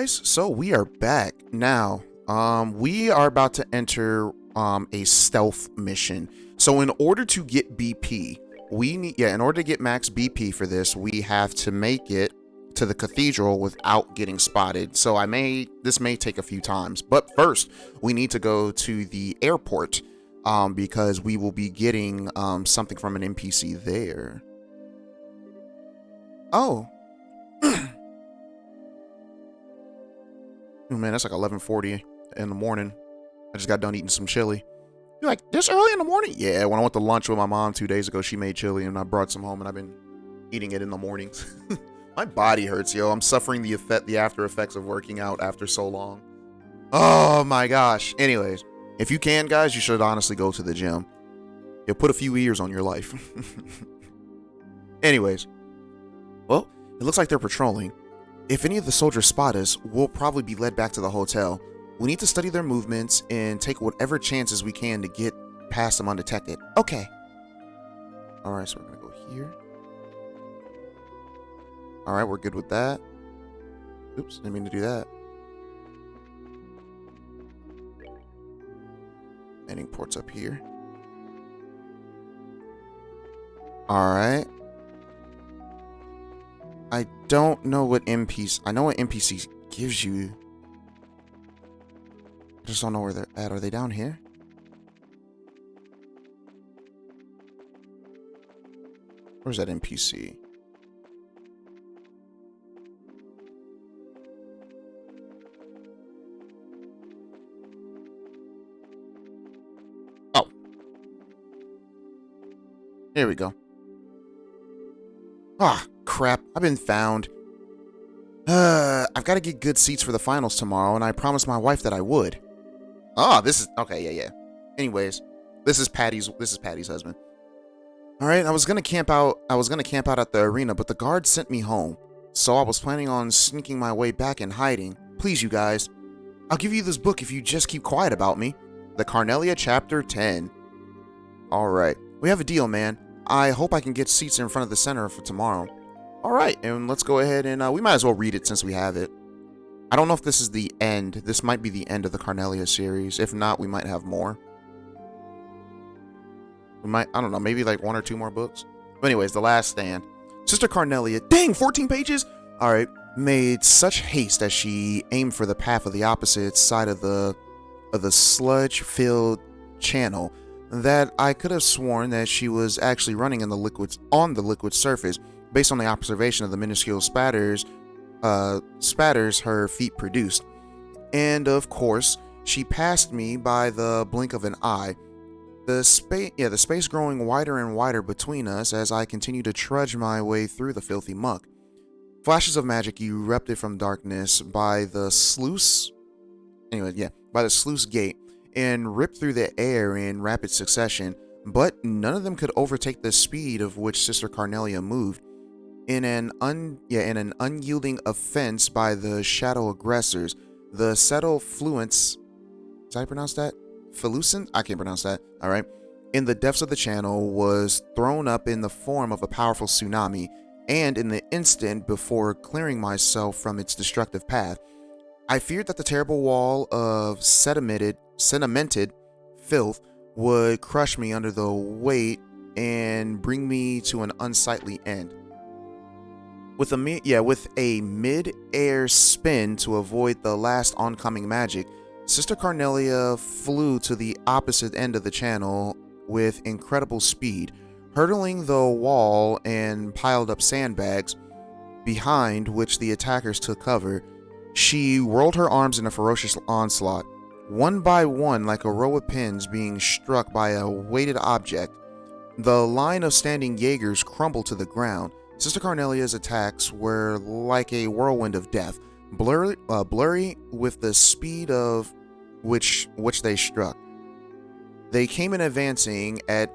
guys, so we are back now. We are about to enter a stealth mission. So in order to get BP, in order to get max BP for this, we have to make it to the cathedral without getting spotted. So this may take a few times, but first we need to go to the airport because we will be getting something from an NPC there. Oh. Oh man, that's like 11:40 in the morning. I just got done eating some chili. You're like, this early in the morning? Yeah, when I went to lunch with my mom 2 days ago, she made chili and I brought some home and I've been eating it in the mornings. My body hurts, yo. I'm suffering the after effects of working out after so long. Oh my gosh. Anyways, if you can, guys, you should honestly go to the gym. You'll put a few years on your life. Anyways, well, it looks like they're patrolling. If any of the soldiers spot us, we'll probably be led back to the hotel. We need to study their movements and take whatever chances we can to get past them undetected. Okay. Alright, so we're going to go here. Alright, we're good with that. Oops, didn't mean to do that. Landing port's up here. Alright. I don't know what NPC... I know what NPC gives you. I just don't know where they're at. Are they down here? Where's that NPC? Oh. Here we go. Ah, crap. I've been found. I've got to get good seats for the finals tomorrow, and I promised my wife that I would. Oh, this is... Okay, yeah. Anyways, this is Patty's husband. Alright, I was gonna camp out at the arena, but the guard sent me home. So I was planning on sneaking my way back and hiding. Please, you guys. I'll give you this book if you just keep quiet about me. The Carnelia Chapter 10. Alright. We have a deal, man. I hope I can get seats in front of the center for tomorrow. Alright, and let's go ahead and we might as well read it since we have it. I don't know if this is the end. This might be the end of the Carnelia series. If not, we might have more. We might, I don't know, maybe like 1 or 2 more books. But anyways, The Last Stand. Sister Carnelia, dang, 14 pages? Alright, made such haste as she aimed for the path of the opposite side of the sludge-filled channel that I could have sworn that she was actually running on the liquid surface based on the observation of the minuscule spatters her feet produced. And of course, she passed me by the blink of an eye. The space growing wider and wider between us as I continued to trudge my way through the filthy muck. Flashes of magic erupted from darkness by the sluice gate and ripped through the air in rapid succession, but none of them could overtake the speed of which Sister Carnelia moved. In an unyielding offense by the shadow aggressors, the subtle fluence... Did I pronounce that? Felucent? I can't pronounce that. Alright. In the depths of the channel was thrown up in the form of a powerful tsunami, and in the instant before clearing myself from its destructive path, I feared that the terrible wall of sedimented filth would crush me under the weight and bring me to an unsightly end. With a mid-air spin to avoid the last oncoming magic, Sister Carnelia flew to the opposite end of the channel with incredible speed, hurdling the wall and piled up sandbags behind which the attackers took cover. She whirled her arms in a ferocious onslaught, one by one like a row of pins being struck by a weighted object. The line of standing Jaegers crumbled to the ground. Sister Carnelia's attacks were like a whirlwind of death, blurry with the speed of which they struck. They came in advancing at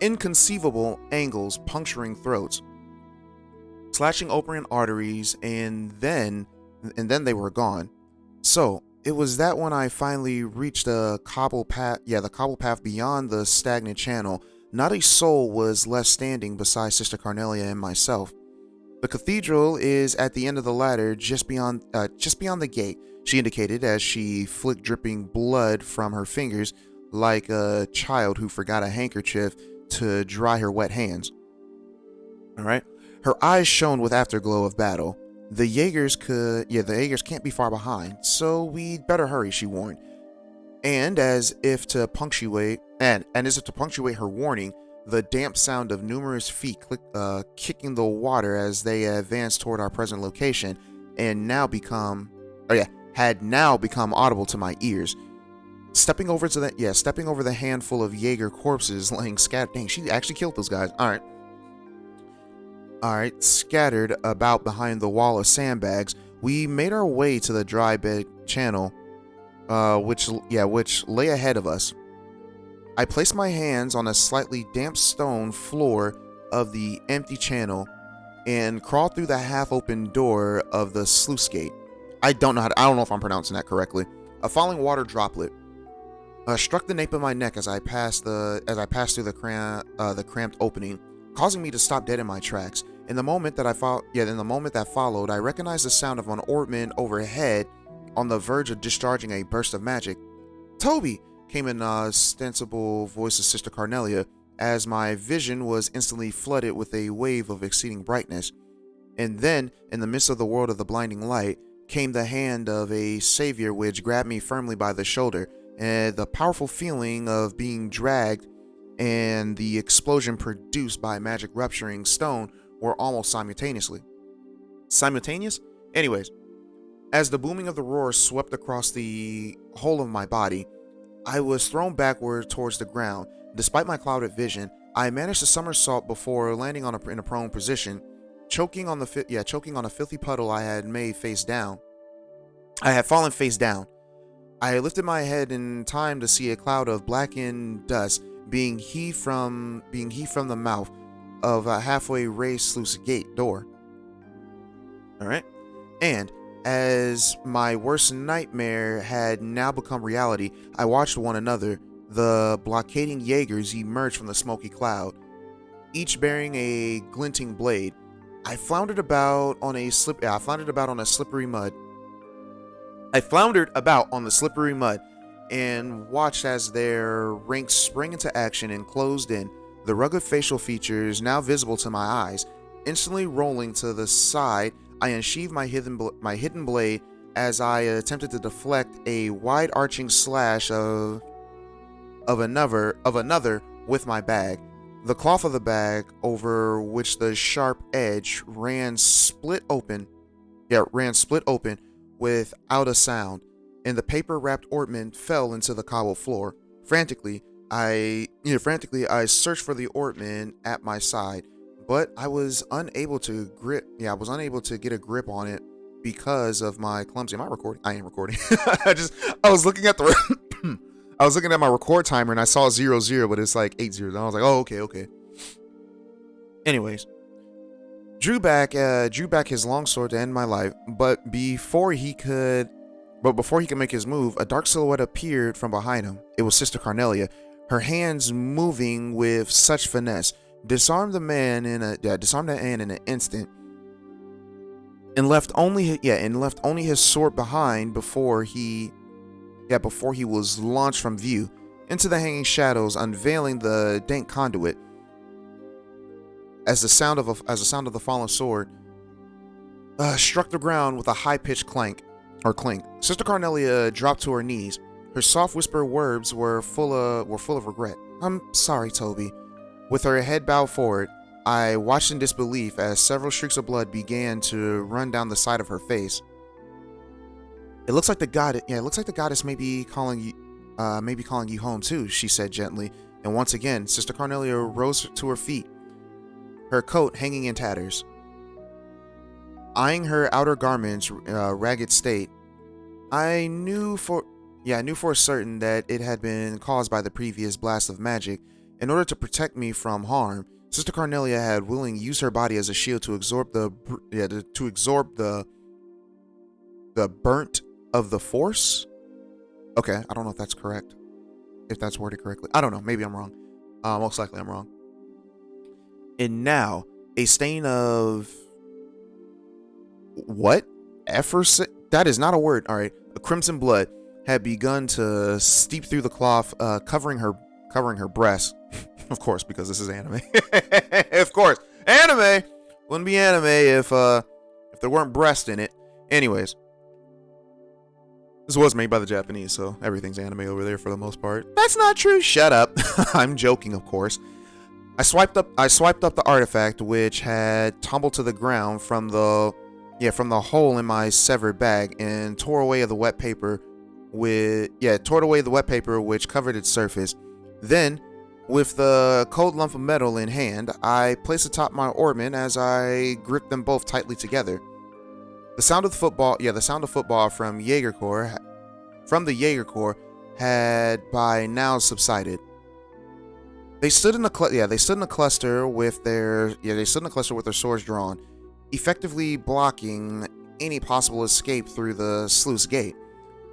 inconceivable angles, puncturing throats, slashing open arteries, and then they were gone. So it was that when I finally reached the cobble path beyond the stagnant channel, not a soul was left standing beside Sister Carnelia and myself. The cathedral is at the end of the ladder, just beyond the gate, she indicated as she flicked dripping blood from her fingers like a child who forgot a handkerchief to dry her wet hands. All right. Her eyes shone with afterglow of battle. The Jaegers can't be far behind, so we'd better hurry, she warned. And as if to punctuate her warning, the damp sound of numerous feet kicking the water as they advanced toward our present location had now become audible to my ears. Stepping over the handful of Jaeger corpses laying scattered. Dang, she actually killed those guys. All right, scattered about behind the wall of sandbags, we made our way to the dry bed channel, which lay ahead of us. I placed my hands on a slightly damp stone floor of the empty channel and crawled through the half-open door of the sluice gate. I don't know if I'm pronouncing that correctly. A falling water droplet struck the nape of my neck as I passed through the cramped opening, causing me to stop dead in my tracks. In the moment that followed, I recognized the sound of an orbman overhead, on the verge of discharging a burst of magic. "Toby!" came in the ostensible voice of Sister Carnelia, as my vision was instantly flooded with a wave of exceeding brightness. And then, in the midst of the world of the blinding light, came the hand of a savior which grabbed me firmly by the shoulder, and the powerful feeling of being dragged and the explosion produced by magic rupturing stone were almost simultaneously. Simultaneous? Anyways, as the booming of the roar swept across the whole of my body, I was thrown backward towards the ground. Despite my clouded vision, I managed to somersault before landing in a prone position, choking on a filthy puddle I had made face down. I had fallen face down. I lifted my head in time to see a cloud of blackened dust being heaved from the mouth of a halfway raised sluice gate door. All right, and as my worst nightmare had now become reality, I watched one another, the blockading Jaegers, emerge from the smoky cloud, each bearing a glinting blade. I floundered about on the slippery mud and watched as their ranks sprang into action and closed in, the rugged facial features now visible to my eyes. Instantly rolling to the side, I unsheathed my hidden blade as I attempted to deflect a wide-arching slash of another with my bag. The cloth of the bag over which the sharp edge ran split open without a sound, and the paper-wrapped ornament fell into the cobbled floor. Frantically, I searched for the ornament at my side, but I was unable to get a grip on it because of my clumsy. Am I recording? I am recording. I was looking at my record timer and I saw 00, but it's like 80. And I was like, oh, okay. Anyways, drew back his longsword to end my life, but before he could make his move, a dark silhouette appeared from behind him. It was Sister Carnelia, her hands moving with such finesse, disarmed the man in an instant, and left only his sword behind before he was launched from view into the hanging shadows, unveiling the dank conduit. As the sound of the fallen sword struck the ground with a high-pitched clink. Sister Carnelia dropped to her knees. Her soft whispered words were full of regret. "I'm sorry, Toby." With her head bowed forward, I watched in disbelief as several streaks of blood began to run down the side of her face. It looks like the goddess may be calling you home too," she said gently, and once again, Sister Carnelia rose to her feet, her coat hanging in tatters. Eyeing her outer garment's ragged state, I knew for certain that it had been caused by the previous blast of magic. In order to protect me from harm, Sister Carnelia had willingly used her body as a shield to absorb the burnt of the force. Okay, I don't know if that's correct. If that's worded correctly, I don't know. Maybe I'm wrong. Most likely I'm wrong. And now, a stain of What? That is not a word. All right. A crimson blood had begun to steep through the cloth, covering her breast. Of course, because this is anime. Of course, anime wouldn't be anime if there weren't breasts in it. Anyways, this was made by the Japanese, so everything's anime over there for the most part. That's not true. Shut up. I'm joking, of course. I swiped up the artifact, which had tumbled to the ground from the hole in my severed bag, and tore away the wet paper which covered its surface. Then, with the cold lump of metal in hand, I placed atop my orbment as I gripped them both tightly together. The sound of football from the Jaeger Corps had by now subsided. They stood in a cluster with their swords drawn, effectively blocking any possible escape through the sluice gate.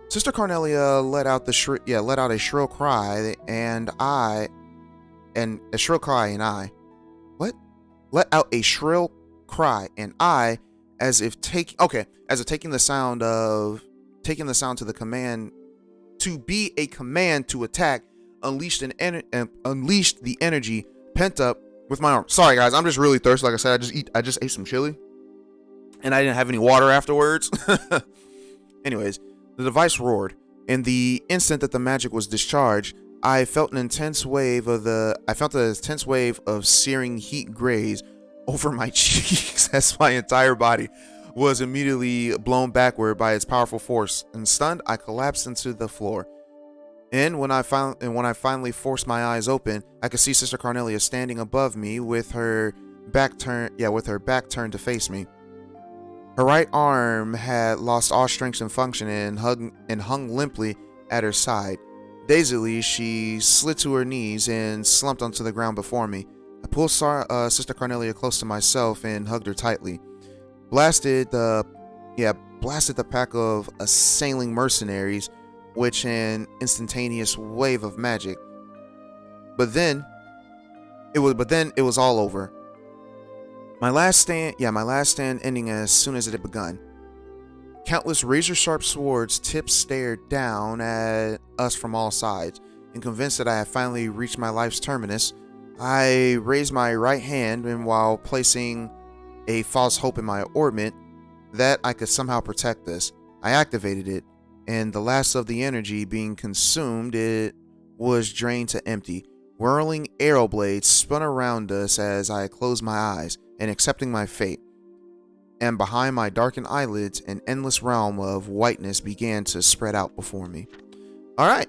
Sister Cornelia let out a shrill cry, and I as if taking the sound to the command to be a command to attack, unleashed the energy pent up with my arm. Sorry guys, I'm just really thirsty. Like I said, I just ate some chili, and I didn't have any water afterwards. Anyways, the device roared, and the instant that the magic was discharged, I felt an intense wave of searing heat graze over my cheeks as my entire body was immediately blown backward by its powerful force. And stunned, I collapsed into the floor. And when I finally forced my eyes open, I could see Sister Cornelia standing above me with her back turned to face me. Her right arm had lost all strength and function and hung limply at her side. Dazedly, she slid to her knees and slumped onto the ground before me. I pulled Sister Cornelia close to myself and hugged her tightly. Blasted the pack of assailing mercenaries, which an instantaneous wave of magic. But then it was all over. My last stand ending as soon as it had begun. Countless razor-sharp swords tips stared down at us from all sides, and convinced that I had finally reached my life's terminus, I raised my right hand, and while placing a false hope in my orbment that I could somehow protect us, I activated it, and the last of the energy being consumed, it was drained to empty. Whirling arrow blades spun around us as I closed my eyes, and accepting my fate. And behind my darkened eyelids, an endless realm of whiteness began to spread out before me. Alright,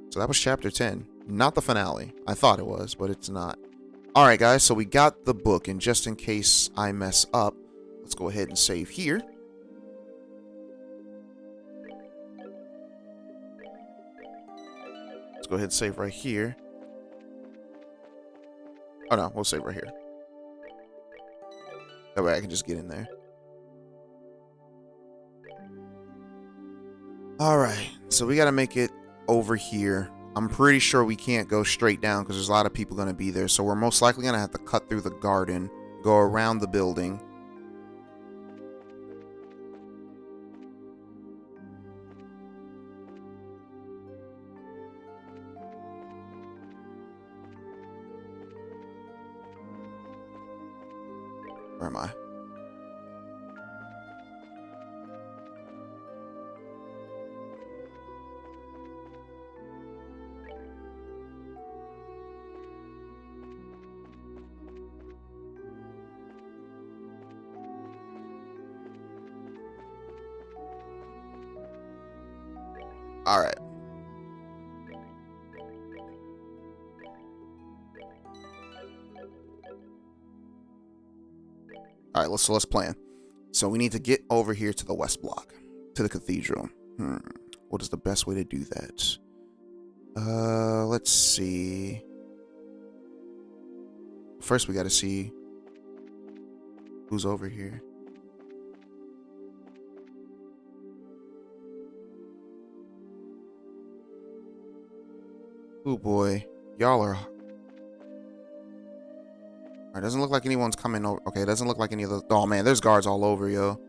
so that was chapter 10. Not the finale. I thought it was, but it's not. Alright guys, so we got the book, and just in case I mess up, let's go ahead and save here. Let's go ahead and save right here. Oh no, we'll save right here. That way I can just get in there. Alright, so we gotta make it over here. I'm pretty sure we can't go straight down because there's a lot of people gonna be there. So we're most likely gonna have to cut through the garden, go around the building. Where am I? All right. All right, let's plan. So we need to get over here to the west block, to the cathedral. What is the best way to do that? Let's see. First, we got to see who's over here. Oh boy, y'all are. It doesn't look like anyone's coming over. Okay, it doesn't look like any of those. Oh man, there's guards all over, yo.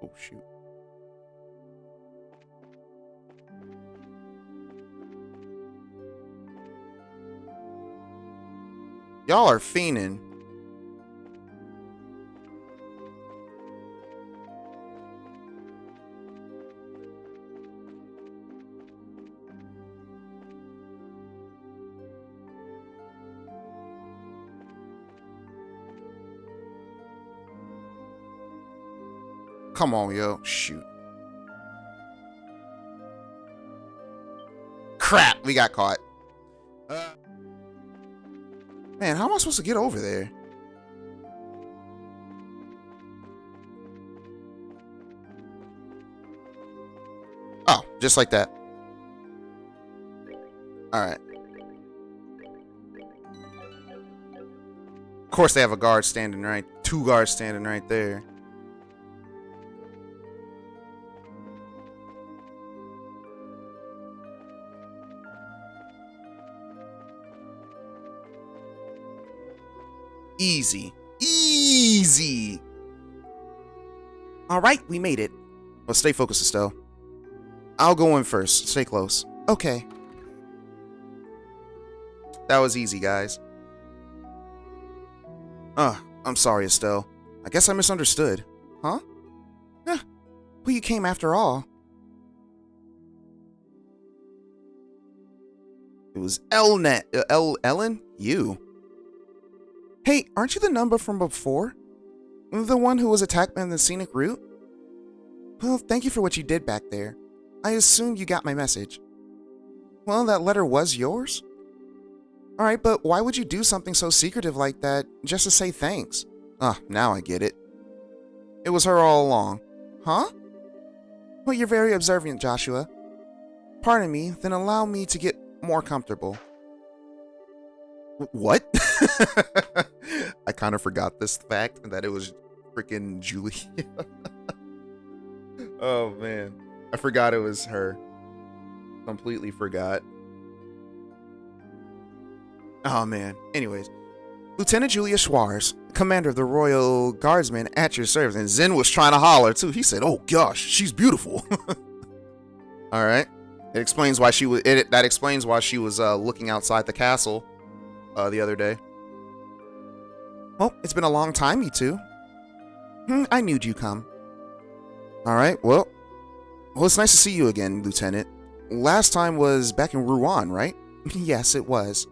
Oh, shoot. Y'all are fiending. Come on, yo. Shoot. Crap, we got caught. Man, how am I supposed to get over there? Oh, just like that. Alright. Of course they have a guard standing right. 2 guards standing right there. Easy. Easy. Alright, we made it. Well, stay focused, Estelle. I'll go in first. Stay close. Okay. That was easy, guys. I'm sorry, Estelle. I guess I misunderstood. Huh? Eh, well, you came after all. It was Ellen? You. Hey, aren't you the number from before? The one who was attacked in the scenic route? Well, thank you for what you did back there. I assumed you got my message. Well, that letter was yours? Alright, but why would you do something so secretive like that just to say thanks? Ah, now I get it. It was her all along. Huh? Well, you're very observant, Joshua. Pardon me, then allow me to get more comfortable. What? I kind of forgot this fact that it was freaking Julie. Oh man, I forgot it was her. Completely forgot. Oh man. Anyways, Lieutenant Julia Schwarz, commander of the Royal Guardsmen, at your service. And Zen was trying to holler too. He said, "Oh gosh, she's beautiful." All right. It explains why she was. That explains why she was looking outside the castle the other day. Well, it's been a long time, you two. I knew you'd come. All right. Well, it's nice to see you again, Lieutenant. Last time was back in Wereian, right? Yes, it was.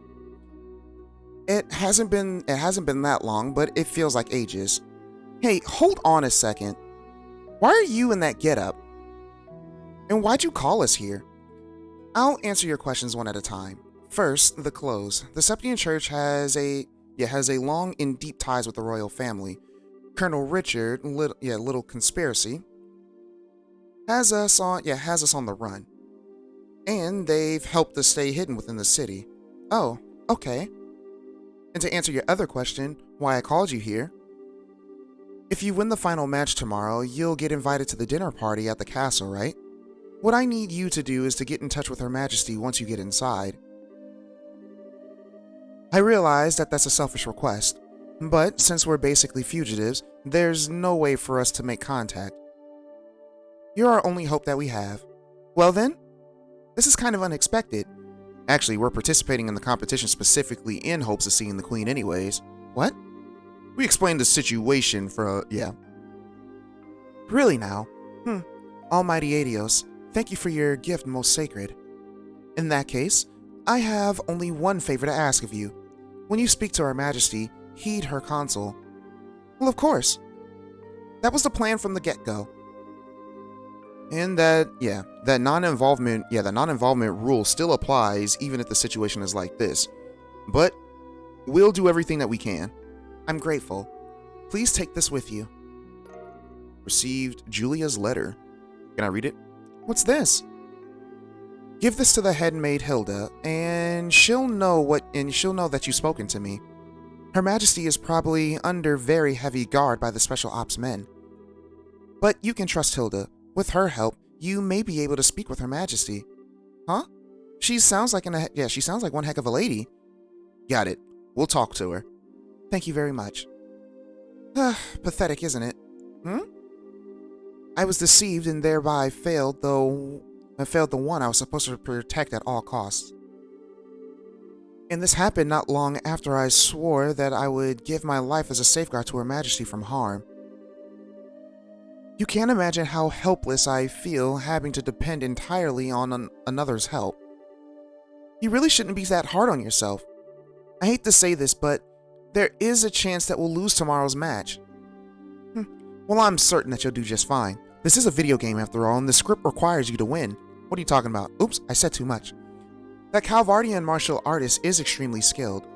It hasn't been that long, but it feels like ages. Hey, hold on a second. Why are you in that getup? And why'd you call us here? I'll answer your questions one at a time. First, the clothes. The Septian Church has a long and deep ties with the royal family. Colonel Richard, little conspiracy, has us on the run. And they've helped us stay hidden within the city. Oh, okay. And to answer your other question, why I called you here. If you win the final match tomorrow, you'll get invited to the dinner party at the castle, right? What I need you to do is to get in touch with Her Majesty once you get inside. I realize that that's a selfish request, but since we're basically fugitives, there's no way for us to make contact. You're our only hope that we have. Well then, this is kind of unexpected. Actually, we're participating in the competition specifically in hopes of seeing the Queen anyways. What? We explained the situation for, Really now? Almighty Adios, thank you for your gift most sacred. In that case, I have only one favor to ask of you. When you speak to Her Majesty, heed her counsel. Well, of course. That was the plan from the get-go. And that non-involvement rule still applies even if the situation is like this. But we'll do everything that we can. I'm grateful. Please take this with you. Received Julia's letter. Can I read it? What's this? Give this to the head maid Hilda, and she'll know that you've spoken to me. Her Majesty is probably under very heavy guard by the special ops men. But you can trust Hilda. With her help, you may be able to speak with Her Majesty. Huh? She sounds like one heck of a lady. Got it. We'll talk to her. Thank you very much. Pathetic, isn't it? I was deceived and thereby failed, though I failed the one I was supposed to protect at all costs. And this happened not long after I swore that I would give my life as a safeguard to Her Majesty from harm. You can't imagine how helpless I feel having to depend entirely on another's help. You really shouldn't be that hard on yourself. I hate to say this, but there is a chance that we'll lose tomorrow's match. Well, I'm certain that you'll do just fine. This is a video game after all, and the script requires you to win. What are you talking about? Oops, I said too much. That Calvardian martial artist is extremely skilled.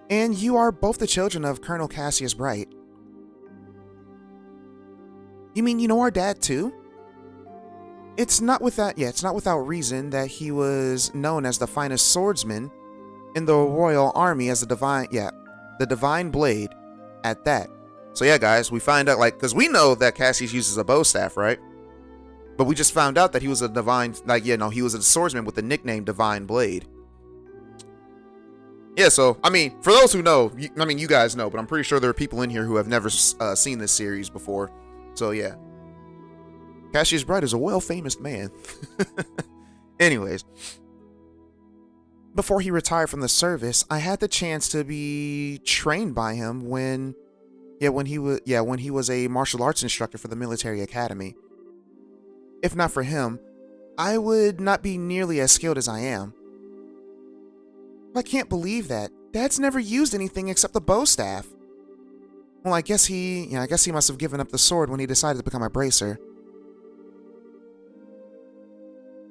And you are both the children of Colonel Cassius Bright. You mean you know our dad too? It's not without reason that he was known as the finest swordsman in the Royal Army as the Divine Blade at that. So yeah, guys, we find out, because we know that Cassius uses a bow staff, right? But we just found out that he was a he was a swordsman with the nickname Divine Blade. Yeah, so, I mean, for those who know, you guys know, but I'm pretty sure there are people in here who have never seen this series before. So yeah. Cassius Bright is a well-famous man. Anyways. Before he retired from the service, I had the chance to be trained by him when he was a martial arts instructor for the military academy. If not for him, I would not be nearly as skilled as I am. I can't believe that. Dad's never used anything except the bow staff. Well, I guess he must have given up the sword when he decided to become a bracer.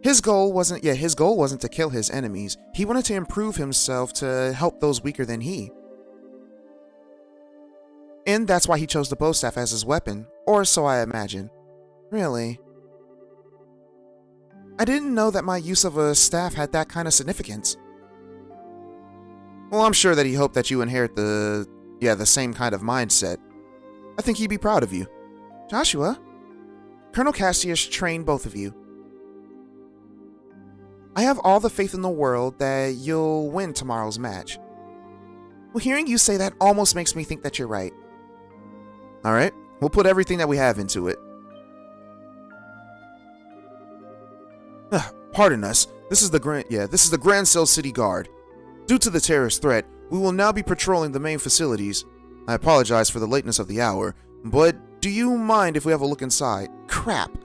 His goal wasn't to kill his enemies. He wanted to improve himself to help those weaker than he. And that's why he chose the bow staff as his weapon, or so I imagine. Really? I didn't know that my use of a staff had that kind of significance. Well, I'm sure that he hoped that you inherit the same kind of mindset. I think he'd be proud of you. Joshua, Colonel Cassius trained both of you. I have all the faith in the world that you'll win tomorrow's match. Well, hearing you say that almost makes me think that you're right. Alright, we'll put everything that we have into it. Pardon us. This is the Grand Cell City Guard. Due to the terrorist threat, we will now be patrolling the main facilities. I apologize for the lateness of the hour, but do you mind if we have a look inside? Crap.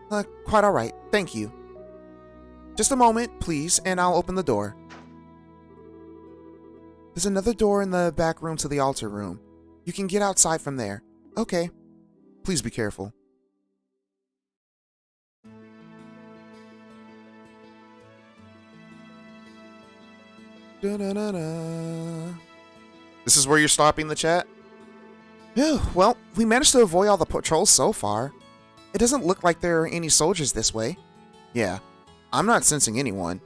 Quite alright, thank you. Just a moment, please, and I'll open the door. There's another door in the back room to the altar room. You can get outside from there. Okay. Please be careful. Da-da-da-da. This is where you're stopping the chat? Well, we managed to avoid all the patrols so far. It doesn't look like there are any soldiers this way. Yeah, I'm not sensing anyone.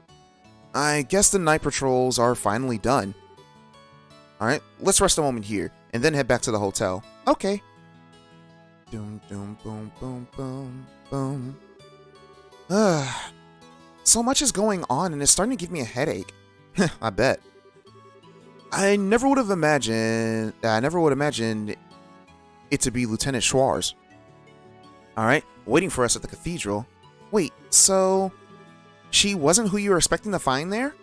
I guess the night patrols are finally done. Alright, let's rest a moment here, and then head back to the hotel. Okay. Doom, doom, boom, boom, boom, boom. So much is going on, and it's starting to give me a headache. I bet. I never would have imagined it to be Lieutenant Schwarz. Alright, waiting for us at the cathedral. Wait, so she wasn't who you were expecting to find there?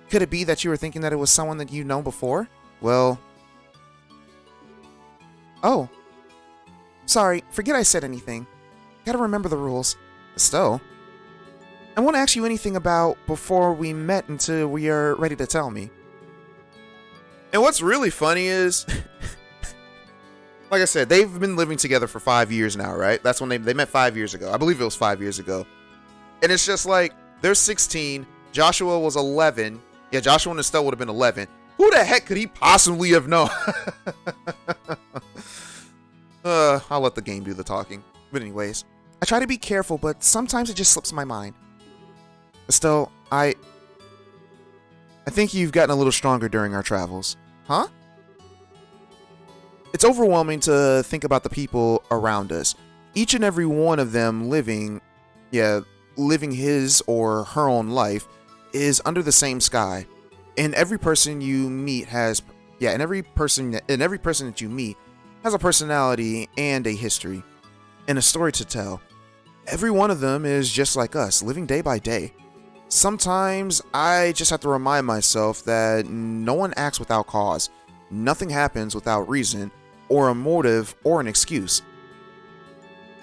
Could it be that you were thinking that it was someone that you'd known before? Well... Oh. Sorry, forget I said anything. Gotta remember the rules. Still, I won't ask you anything about before we met until we are ready to tell me. And what's really funny is... like I said, they've been living together for 5 years now, right? That's when they met 5 years ago. I believe it was 5 years ago. And it's just like, they're 16, Joshua was 11. Yeah, Joshua and Estelle would have been 11. Who the heck could he possibly have known? I'll let the game do the talking. But anyways, I try to be careful, but sometimes it just slips my mind. Estelle, I think you've gotten a little stronger during our travels. Huh? It's overwhelming to think about the people around us. Each and every one of them living his or her own life is under the same sky. And every person you meet every person that you meet has a personality and a history. and a story to tell. Every one of them is just like us, living day by day. Sometimes I just have to remind myself that no one acts without cause. Nothing happens without reason, or a motive, or an excuse.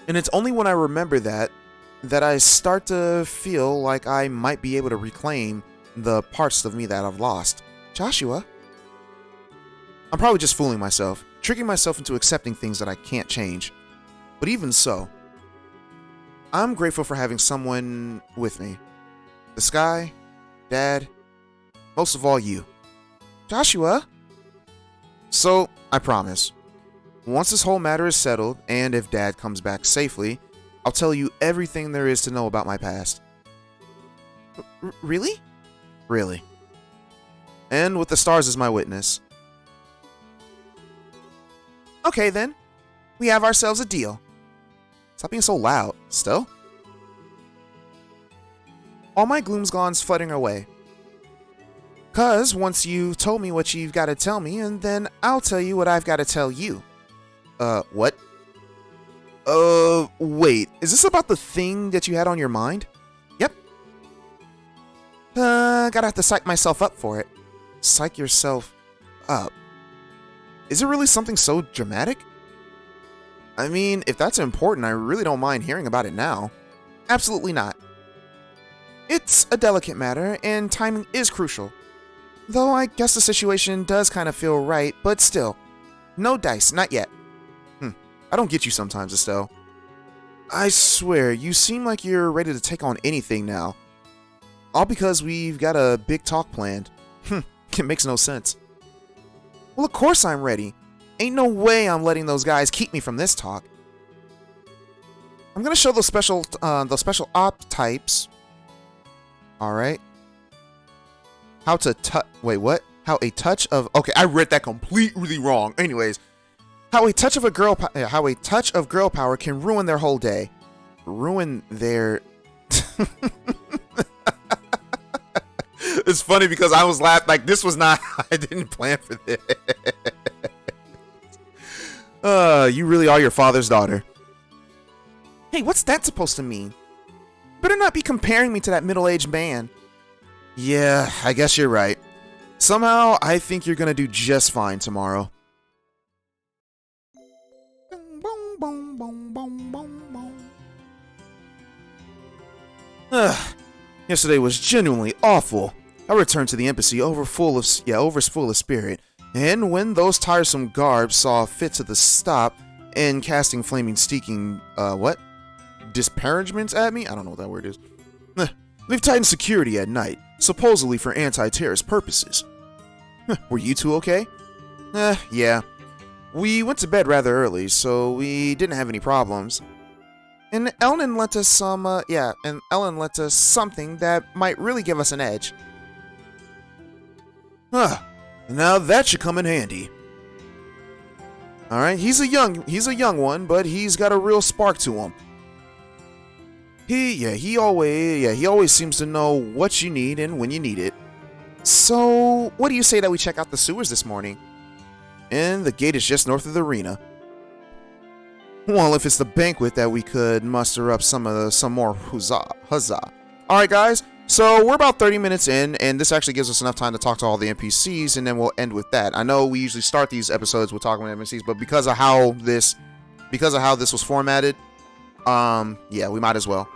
And it's only when I remember that I start to feel like I might be able to reclaim the parts of me that I've lost. Joshua? I'm probably just fooling myself, tricking myself into accepting things that I can't change. But even so, I'm grateful for having someone with me. The sky, Dad, most of all you. Joshua? So, I promise, once this whole matter is settled, and if Dad comes back safely, I'll tell you everything there is to know about my past. Really? Really. And with the stars as my witness. Okay then, we have ourselves a deal. Stop being so loud, still. All my gloom's gone's flooding away. 'Cause once you've told me what you've got to tell me, and then I'll tell you what I've got to tell you. What? Wait, is this about the thing that you had on your mind? Yep. Gotta have to psych myself up for it. Psych yourself up? Is it really something so dramatic? I mean, if that's important, I really don't mind hearing about it now. Absolutely not. It's a delicate matter, and timing is crucial. Though I guess the situation does kind of feel right, but still. No dice, not yet. I don't get you sometimes, Estelle. I swear, you seem like you're ready to take on anything now. All because we've got a big talk planned. It makes no sense. Well, of course I'm ready. Ain't no way I'm letting those guys keep me from this talk. I'm gonna show those special op types. Alright. How to wait, what? How a touch of... Okay, I read that completely wrong. Anyways. How a touch of girl power can ruin their whole day. Ruin their... It's funny because I was laughing. Like, this was not... I didn't plan for this. You really are your father's daughter. Hey, what's that supposed to mean? Better not be comparing me to that middle-aged man. Yeah, I guess you're right. Somehow, I think you're gonna do just fine tomorrow. Yesterday was genuinely awful. I returned to the embassy over full of spirit, and when those tiresome garbs saw fit to the stop and casting flaming steaking disparagements at me? I don't know what that word is. They've tightened security at night, supposedly for anti-terrorist purposes. Were you two okay? Yeah. We went to bed rather early, so we didn't have any problems. And Ellen lent us something that might really give us an edge. Now that should come in handy. Alright, he's a young one, but he's got a real spark to him. He always seems to know what you need and when you need it. So, what do you say that we check out the sewers this morning? And the gate is just north of the arena. Well, if it's the banquet that we could muster up some more huzzah. Alright guys, so we're about 30 minutes in, and this actually gives us enough time to talk to all the NPCs, and then we'll end with that. I know we usually start these episodes with talking with NPCs, but because of how this was formatted, yeah, we might as well.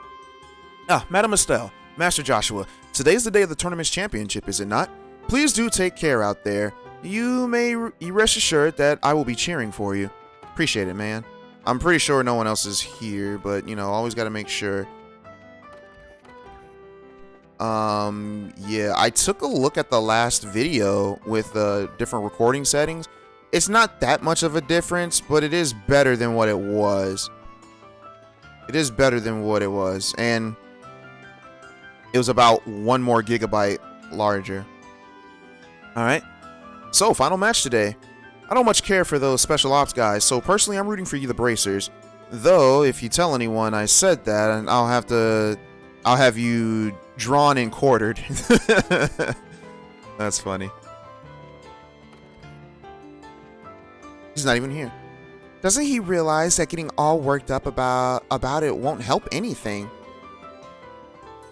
Madam Estelle, Master Joshua, today's the day of the tournament's championship, is it not? Please do take care out there. You rest assured that I will be cheering for you. Appreciate it, man. I'm pretty sure no one else is here, but, you know, always got to make sure. Yeah, I took a look at the last video with the different recording settings. It's not that much of a difference, but it is better than what it was. It is better than what it was, and it was about 1 more gigabyte larger. Alright, so final match today. I don't much care for those special ops guys, so personally I'm rooting for you, the Bracers. Though, if you tell anyone I said that, and I'll have you drawn and quartered. That's funny. He's not even here. Doesn't he realize that getting all worked up about it won't help anything?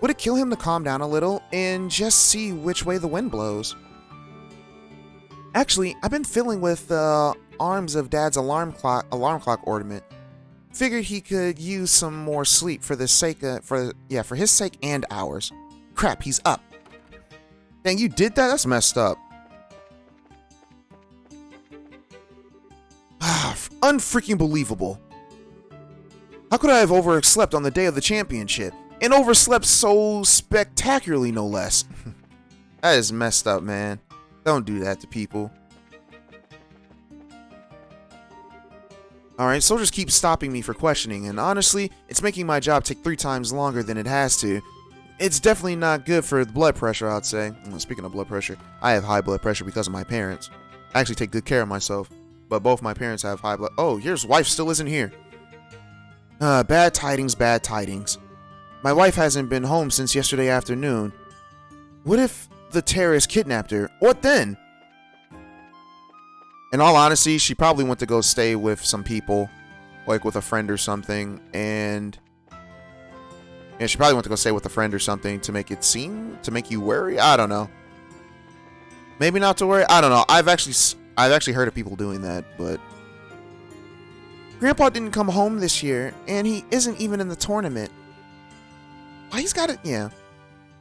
Would it kill him to calm down a little and just see which way the wind blows? Actually, I've been fiddling with the arms of Dad's alarm clock ornament. Figured he could use some more sleep for his sake and ours. Crap, he's up. Dang, you did that? That's messed up. Unfreaking believable. How could I have overslept on the day of the championship? And overslept so spectacularly, no less. That is messed up, man. Don't do that to people. Alright, soldiers keep stopping me for questioning, and honestly, it's making my job take 3 times longer than it has to. It's definitely not good for the blood pressure, I'd say. Speaking of blood pressure, I have high blood pressure because of my parents. I actually take good care of myself, but both my parents have high blood. Oh, yours wife still isn't here. Bad tidings, bad tidings. My wife hasn't been home since yesterday afternoon. What if the terrorists kidnapped her? What then? In all honesty, she probably went to go stay with some people, like with a friend or something, and yeah, she probably went to go stay with a friend or something to make you worry. I don't know. Maybe not to worry. I don't know. I've actually heard of people doing that, but Grandpa didn't come home this year, and he isn't even in the tournament. Why he's got it? Yeah.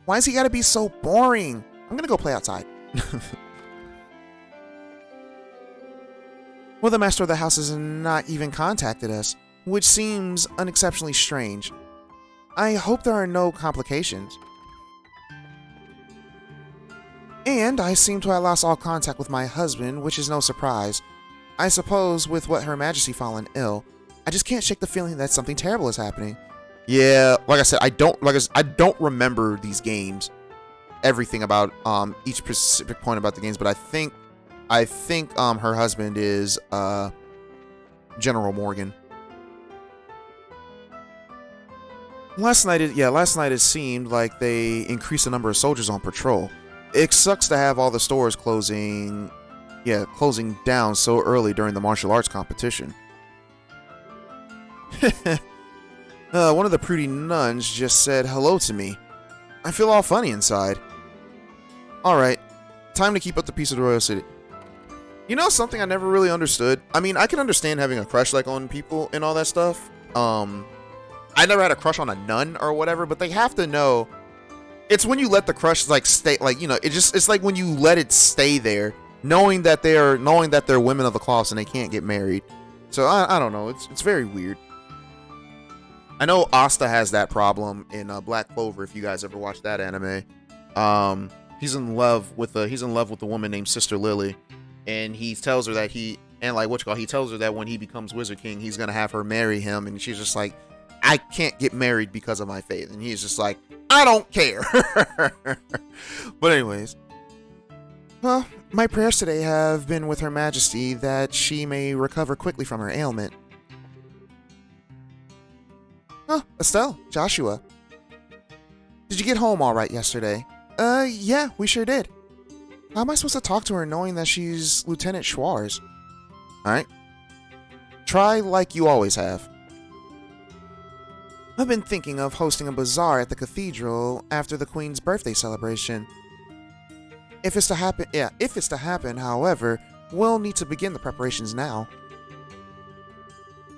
Why has he got to be so boring? I'm gonna go play outside. Well, the master of the house has not even contacted us, which seems unexceptionally strange. I hope there are no complications. And I seem to have lost all contact with my husband, which is no surprise. I suppose with what Her Majesty fallen ill, I just can't shake the feeling that something terrible is happening. Yeah, like I said, I don't remember these games, everything about each specific point about the games, but I think her husband is General Morgan. Last night it seemed like they increased the number of soldiers on patrol. It sucks to have all the stores closing down so early during the martial arts competition. One of the prudy nuns just said hello to me. I feel all funny inside. Alright, time to keep up the peace of the Royal City. You know something I never really understood? I mean, I can understand having a crush like on people and all that stuff. I never had a crush on a nun or whatever, but they have to know. It's when you let the crush like stay, like, you know, it's like when you let it stay there, knowing that they're women of the cloth and they can't get married. So I don't know. It's very weird. I know Asta has that problem in Black Clover. If you guys ever watched that anime, he's in love with a woman named Sister Lily, and he tells her that he tells her that when he becomes Wizard King, he's gonna have her marry him, and she's just like, I can't get married because of my faith, and he's just like, I don't care. But anyways, well, my prayers today have been with Her Majesty that she may recover quickly from her ailment. Oh, Estelle, Joshua. Did you get home all right yesterday? Yeah, we sure did. How am I supposed to talk to her knowing that she's Lieutenant Schwarz? Alright. Try like you always have. I've been thinking of hosting a bazaar at the cathedral after the Queen's birthday celebration. If it's to happen, however, we'll need to begin the preparations now.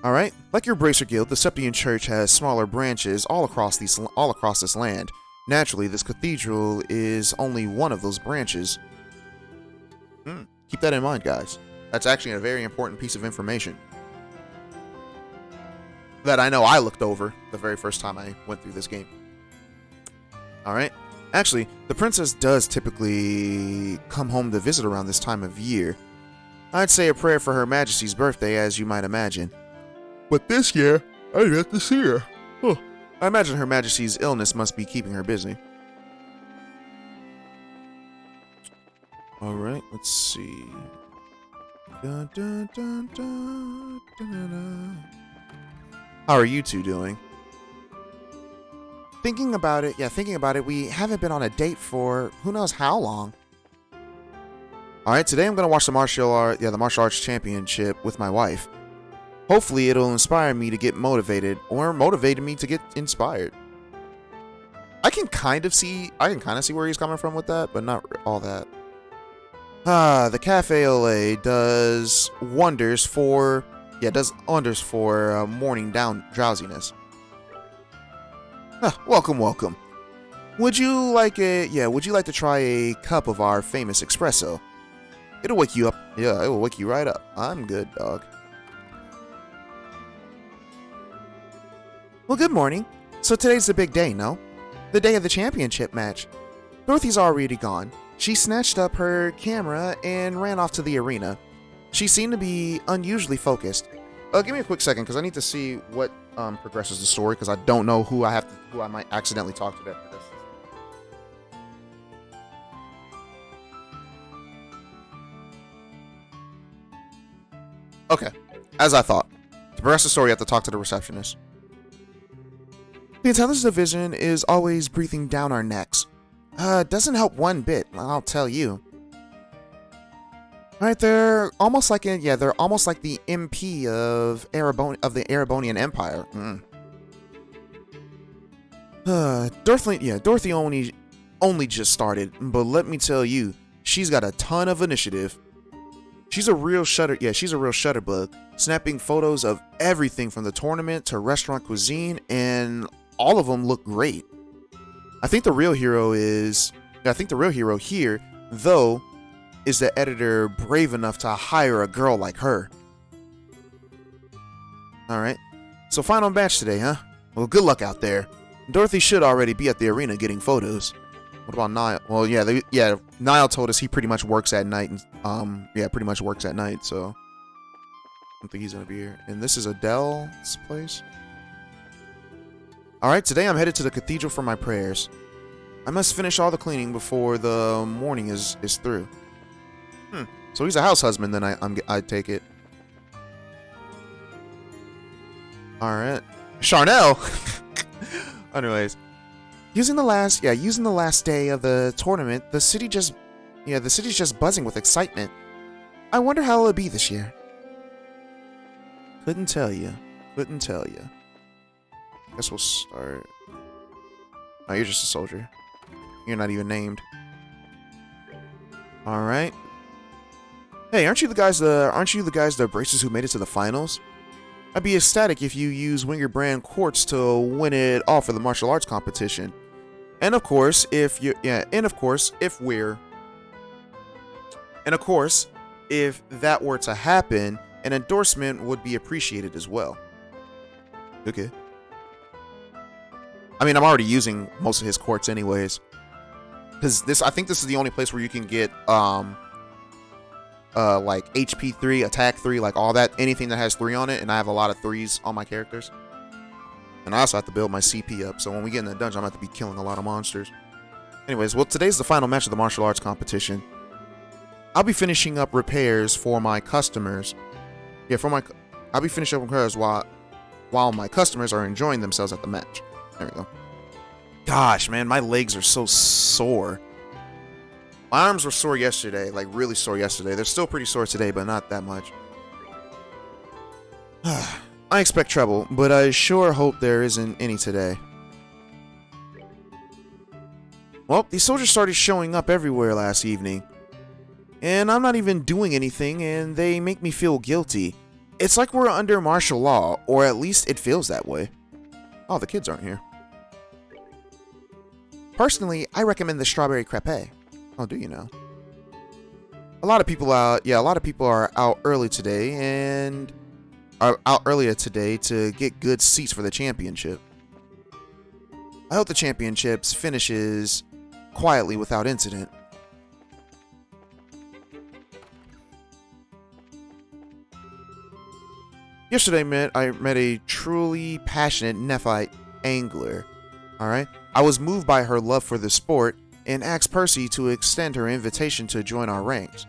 Alright, like your Bracer Guild, the Septian Church has smaller branches all across this land. Naturally, this cathedral is only one of those branches. Keep that in mind, guys. That's actually a very important piece of information that I know I looked over the very first time I went through this game. Alright, actually, the princess does typically come home to visit around this time of year. I'd say a prayer for Her Majesty's birthday, as you might imagine. But this year, I didn't have to see her. I imagine Her Majesty's illness must be keeping her busy. Alright, let's see. Dun, dun, dun, dun, dun, dun, dun. How are you two doing? Thinking about it, we haven't been on a date for who knows how long. Alright, today I'm gonna watch the martial arts championship with my wife. Hopefully it'll inspire me to get motivated, or motivated me to get inspired. I can kind of see where he's coming from with that, but not all that. The cafe au lait does wonders for morning down drowsiness. Welcome, welcome. Would you like to try a cup of our famous espresso? It'll wake you up. Yeah, it will wake you right up. I'm good, dog. Well, good morning. So today's the big day, no? The day of the championship match. Dorothy's already gone. She snatched up her camera and ran off to the arena. She seemed to be unusually focused. Give me a quick second, because I need to see what progresses the story, because I don't know who I might accidentally talk to after this. Okay, as I thought. To progress the story, you have to talk to the receptionist. The intelligence division is always breathing down our necks. Doesn't help one bit, I'll tell you. Alright, they're almost like the MP of the Erebonian Empire. Dorothy only just started, but let me tell you, she's got a ton of initiative. She's a real shutterbug, snapping photos of everything from the tournament to restaurant cuisine, and all of them look great. I think the real hero here, though, is the editor brave enough to hire a girl like her. Alright, so final match today, huh? Well, good luck out there. Dorothy should already be at the arena getting photos. What about Niall? Well, Niall told us he pretty much works at night, and so I don't think he's gonna be here. And this is Adele's place. Alright, today I'm headed to the cathedral for my prayers. I must finish all the cleaning before the morning is through. So he's a house husband, then I take it. Alright. Charnel! Anyways. Using the last day of the tournament, the city's just buzzing with excitement. I wonder how it'll be this year. Couldn't tell you. Guess we'll start. Oh, you're just a soldier. You're not even named. Alright. Hey, aren't you the guys the Braces who made it to the finals? I'd be ecstatic if you use Winger brand quartz to win it all for the martial arts competition. And of course, if that were to happen, an endorsement would be appreciated as well. Okay. I mean, I'm already using most of his quartz anyways. Because I think this is the only place where you can get like HP 3, attack 3, like all that, anything that has 3 on it, and I have a lot of 3s on my characters. And I also have to build my CP up, so when we get in the dungeon, I'm going to have to be killing a lot of monsters. Anyways, well, today's the final match of the martial arts competition. I'll be finishing up repairs for my customers. I'll be finishing up repairs while my customers are enjoying themselves at the match. There we go. Gosh, man, my legs are so sore. My arms were sore yesterday, like really sore yesterday. They're still pretty sore today, but not that much. I expect trouble, but I sure hope there isn't any today. Well, these soldiers started showing up everywhere last evening. And I'm not even doing anything, and they make me feel guilty. It's like we're under martial law, or at least it feels that way. Oh, the kids aren't here. Personally, I recommend the strawberry crepe. Oh, do you know? A lot of people are out earlier today to get good seats for the championship. I hope the championships finishes quietly without incident. Yesterday, I met a truly passionate neophyte angler. Alright? I was moved by her love for the sport and asked Percy to extend her invitation to join our ranks.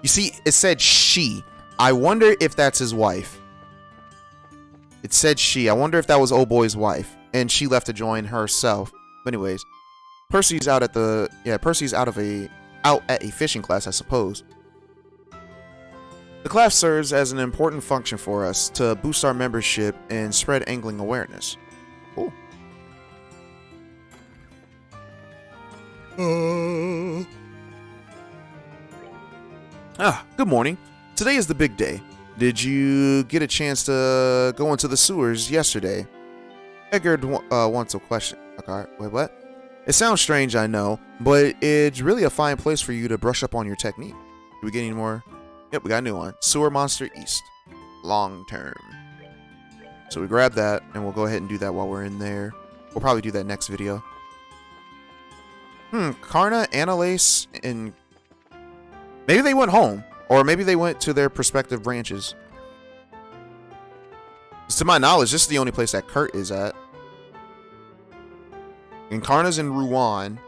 You see, it said she. I wonder if that's his wife. It said she. I wonder if that was old boy's wife, and she left to join herself. But anyways, Percy's out at a fishing class, I suppose. The class serves as an important function for us to boost our membership and spread angling awareness. Cool. Good morning. Today is the big day. Did you get a chance to go into the sewers yesterday? Edgar wants a question. Okay, wait, what? It sounds strange, I know, but it's really a fine place for you to brush up on your technique. Do we get any more? Yep, we got a new one. Sewer Monster East. Long term. So we grab that, and we'll go ahead and do that while we're in there. We'll probably do that next video. Karna, Annalise, and... maybe they went home. Or maybe they went to their respective branches. To my knowledge, this is the only place that Kurt is at. And Karna's in Rouen.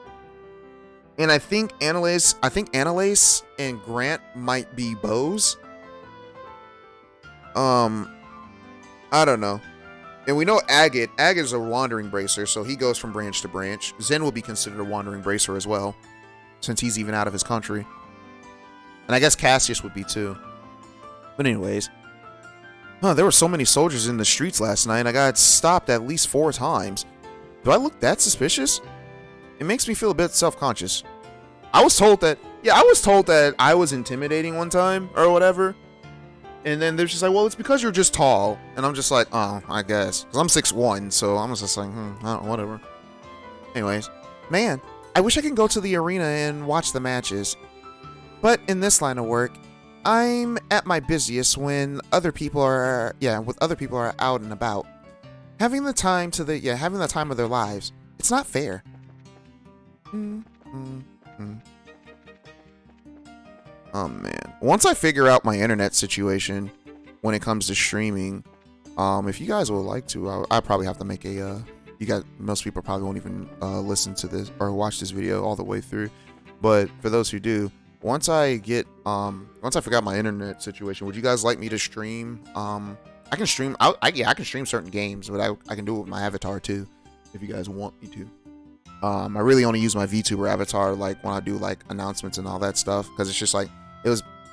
And I think Annalise and Grant might be Bose. I don't know. And we know Agate. Agate's a wandering bracer, so he goes from branch to branch. Zen will be considered a wandering bracer as well, since he's even out of his country. And I guess Cassius would be too. But anyways. There were so many soldiers in the streets last night. I got stopped at least 4 times. Do I look that suspicious? It makes me feel a bit self-conscious. I was told that I was intimidating one time or whatever. And then they're just like, well, it's because you're just tall. And I'm just like, oh, I guess. Because I'm 6'1", so I'm just like, whatever. Anyways. Man, I wish I could go to the arena and watch the matches. But in this line of work, I'm at my busiest when other people are out and about. Having the time of their lives. It's not fair. Oh man. Once I figure out my internet situation when it comes to streaming, if you guys would like to, I probably have to make a most people probably won't even listen to this or watch this video all the way through. But for those who do, once I figure out my internet situation, would you guys like me to stream? I can stream. I can stream certain games, but I can do it with my avatar too, if you guys want me to. I really only use my VTuber avatar like when I do like announcements and all that stuff, because it's just like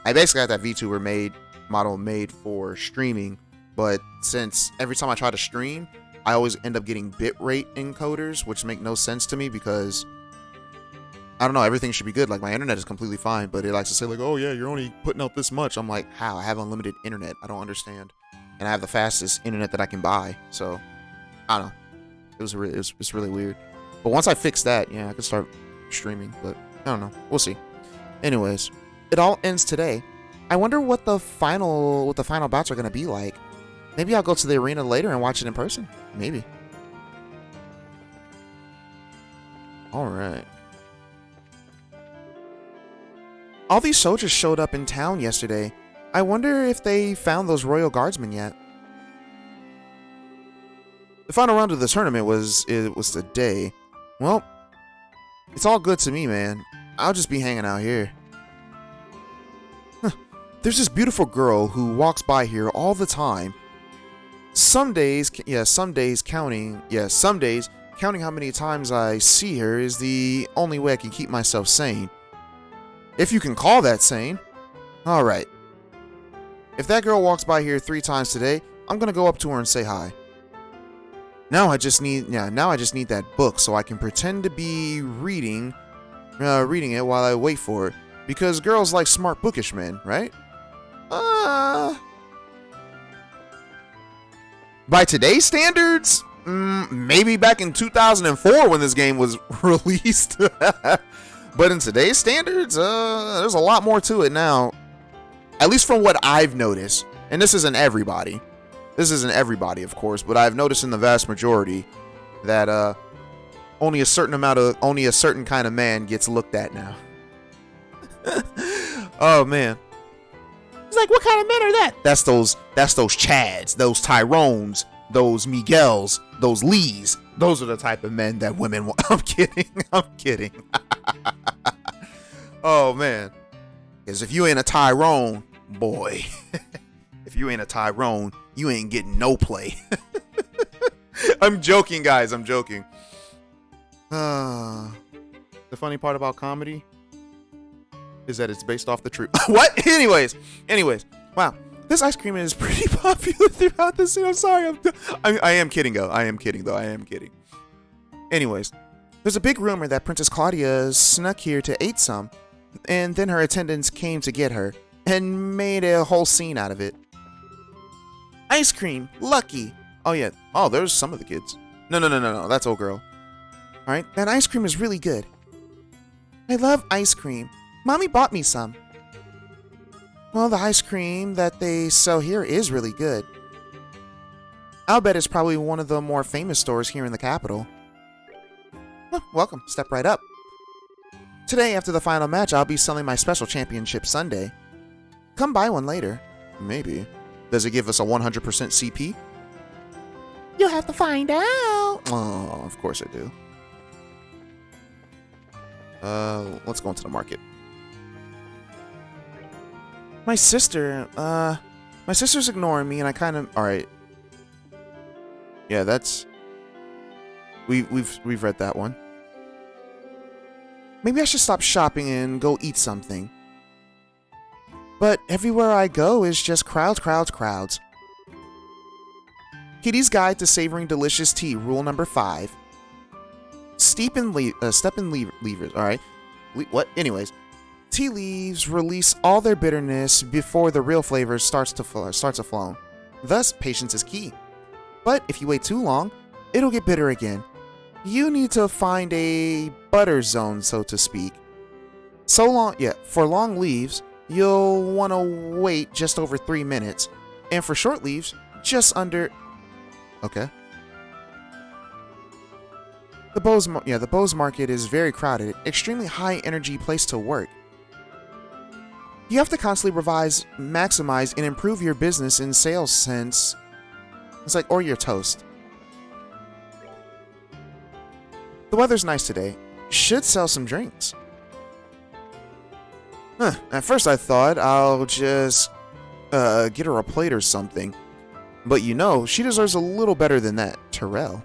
I basically had that VTuber model made for streaming, but since every time I try to stream, I always end up getting bitrate encoders, which make no sense to me because I don't know, everything should be good. Like my internet is completely fine, but it likes to say like, oh yeah, you're only putting out this much. I'm like, how? I have unlimited internet. I don't understand. And I have the fastest internet that I can buy. So I don't know. It's really weird. But once I fix that, yeah, I can start streaming. But I don't know. We'll see. Anyways, it all ends today. I wonder what the final bouts are gonna be like. Maybe I'll go to the arena later and watch it in person. Maybe. All right. All these soldiers showed up in town yesterday. I wonder if they found those royal guardsmen yet. The final round of the tournament was today. Well, it's all good to me, man. I'll just be hanging out here. There's this beautiful girl who walks by here all the time. Some days counting how many times I see her is the only way I can keep myself sane. If you can call that sane. Alright. If that girl walks by here 3 times today, I'm gonna go up to her and say hi. Now I just need that book so I can pretend to be reading it while I wait for it. Because girls like smart bookish men, right? By today's standards, maybe back in 2004 when this game was released. But in today's standards, there's a lot more to it now. At least from what I've noticed. And this isn't everybody. This isn't everybody, of course, but I've noticed in the vast majority that only a certain kind of man gets looked at now. Oh man. It's like, what kind of men are that? That's those Chads, those Tyrones, those Miguels, those Lees. Those are the type of men that women want. I'm kidding. Oh man. Because if you ain't a Tyrone, boy. If you ain't a Tyrone, you ain't getting no play. I'm joking, guys. I'm joking. The funny part about comedy is that it's based off the truth. What? Anyways. Wow, this ice cream is pretty popular throughout the scene. I'm sorry. I am kidding, though. I am kidding. Anyways, there's a big rumor that Princess Claudia snuck here to eat some, and then her attendants came to get her and made a whole scene out of it. Ice cream, lucky. Oh yeah. Oh, there's some of the kids. No. That's old girl. All right, that ice cream is really good. I love ice cream. Mommy bought me some. Well, the ice cream that they sell here is really good. I'll bet it's probably one of the more famous stores here in the capital. Well, welcome. Step right up. Today, after the final match, I'll be selling my special championship sundae. Come buy one later. Maybe. Does it give us a 100% CP? You'll have to find out. Oh, of course I do. Let's go into the market. My sister's ignoring me, and I kind of. All right. Yeah, that's. We've read that one. Maybe I should stop shopping and go eat something. But everywhere I go is just crowds. Kitty's Guide to Savoring Delicious Tea, rule number 5. Step in levers, alright? What? Anyways. Tea leaves release all their bitterness before the real flavor starts to flow. Thus, patience is key. But if you wait too long, it'll get bitter again. You need to find a butter zone, so to speak. For long leaves, you'll want to wait just over 3 minutes. And for short leaves, just under... Okay. The Bose Market is very crowded, extremely high energy place to work. You have to constantly revise, maximize, and improve your business in sales sense. It's like, or your toast. The weather's nice today. Should sell some drinks. At first I thought I'll just get her a plate or something. But you know, she deserves a little better than that. Terrell.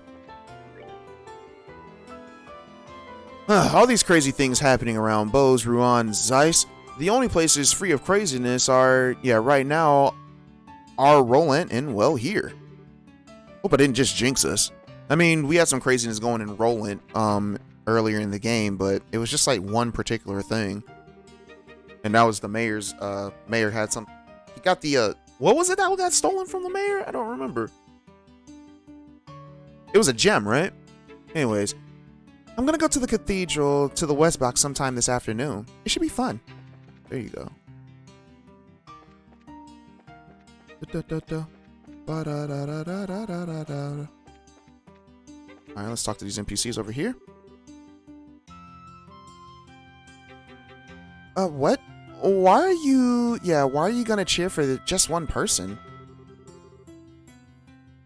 All these crazy things happening around Bose, Rouen, Zeiss. The only places free of craziness are, right now, are Roland and, well, here. Hope I didn't just jinx us. I mean, we had some craziness going in Roland earlier in the game, but it was just like one particular thing. And that was the mayor's, mayor had some, he got the, what was it that got stolen from the mayor? I don't remember. It was a gem, right? Anyways, I'm gonna go to the cathedral to the West Block sometime this afternoon. It should be fun. There you go. Alright, let's talk to these NPCs over here. What? Why are you gonna cheer for just one person?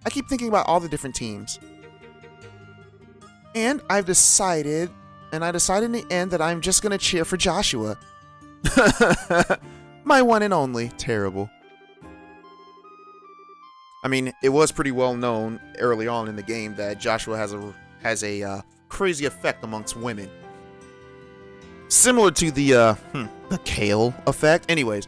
I keep thinking about all the different teams. And I decided in the end that I'm just gonna cheer for Joshua. My one and only. Terrible. I mean, it was pretty well known early on in the game that Joshua has a crazy effect amongst women. Similar to the Kale effect. Anyways,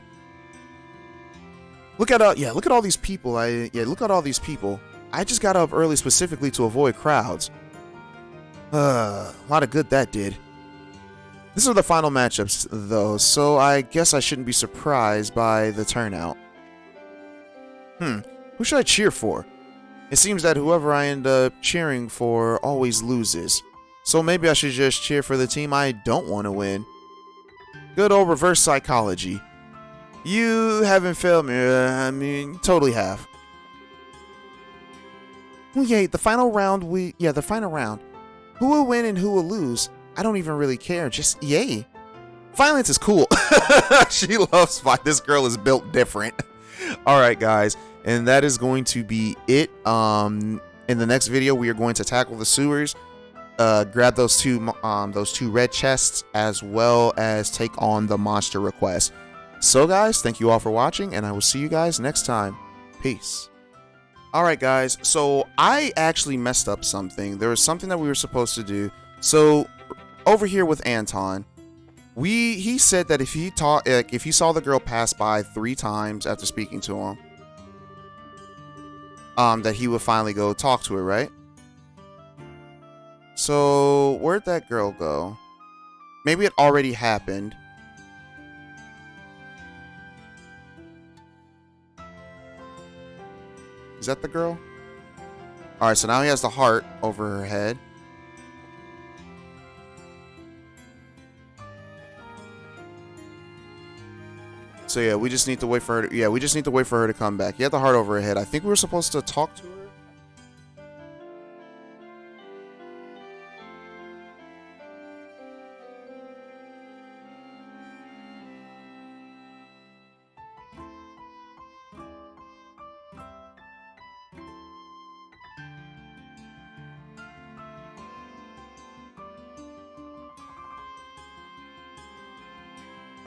look at all these people. Look at all these people. I just got up early specifically to avoid crowds. A lot of good that did. These are the final matchups, though, so I guess I shouldn't be surprised by the turnout. Who should I cheer for? It seems that whoever I end up cheering for always loses. So maybe I should just cheer for the team I don't want to win. Good old reverse psychology. You haven't failed me. I mean, you totally have. Well, yay, the final round. The final round. Who will win and who will lose? I don't even really care. Just yay. Violence is cool. She loves fight. This girl is built different. All right, guys. And that is going to be it. In the next video, we are going to tackle the sewers, grab those two red chests, as well as take on the monster request. So, guys, thank you all for watching, and I will see you guys next time. Peace. All right, guys. So I actually messed up something. There was something that we were supposed to do. So over here with Anton, he said that if he saw the girl pass by 3 times after speaking to him, that he would finally go talk to her, right? So where'd that girl go? Maybe it already happened. Is that the girl? All right, so now he has the heart over her head. So yeah, we just need to wait for her to, come back. He had the heart over her head. I think we were supposed to talk to her.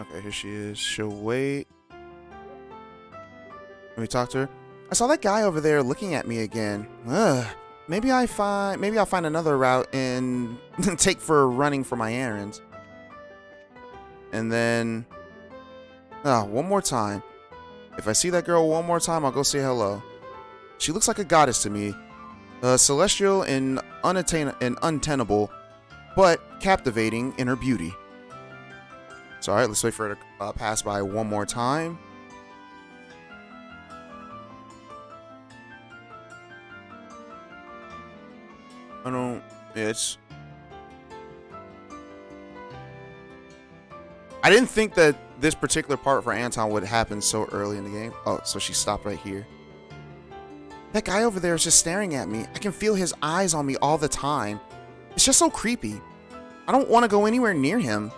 Okay, here she is. She'll wait. Let me talk to her. I saw that guy over there looking at me again. Ugh. Maybe I'll find another route and take for running for my errands. And then, one more time. If I see that girl one more time, I'll go say hello. She looks like a goddess to me. Celestial and untenable, but captivating in her beauty. So, alright, let's wait for her to pass by one more time. I didn't think that this particular part for Anton would happen so early in the game. Oh, so she stopped right here. That guy over there is just staring at me. I can feel his eyes on me all the time. It's just so creepy. I don't want to go anywhere near him.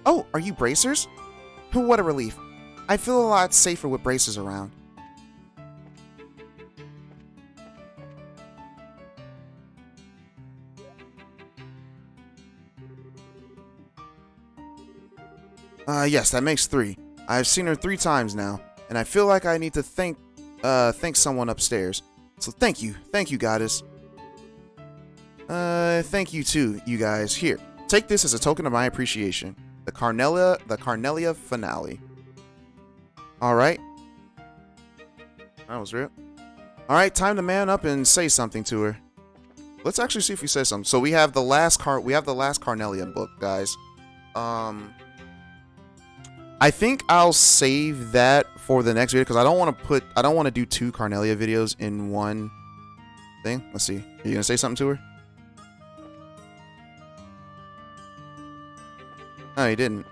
Oh, are you bracers? What a relief. I feel a lot safer with braces around. Yes, that makes 3. I've seen her 3 times now, and I feel like I need to thank someone upstairs. So thank you, goddess. Thank you too, you guys. Here, take this as a token of my appreciation. The Carnelia finale. Alright. That was real. Alright, time to man up and say something to her. Let's actually see if he says something. So we have the last Carnelia book, guys. I think I'll save that for the next video because I don't want to do 2 Carnelia videos in one thing. Let's see. Are you gonna say something to her? No, he didn't.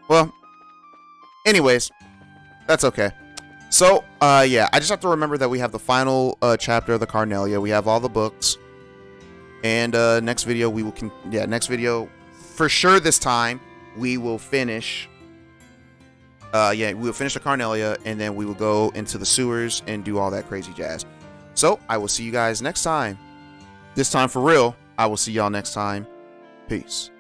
Well, anyways, that's okay. So, yeah, I just have to remember that we have the final chapter of the Carnelia. We have all the books. And next video next video for sure this time we will finish we'll finish the Carnelia, and then we will go into the sewers and do all that crazy jazz. So I will see you guys next time. This time for real. I will see y'all next time. Peace.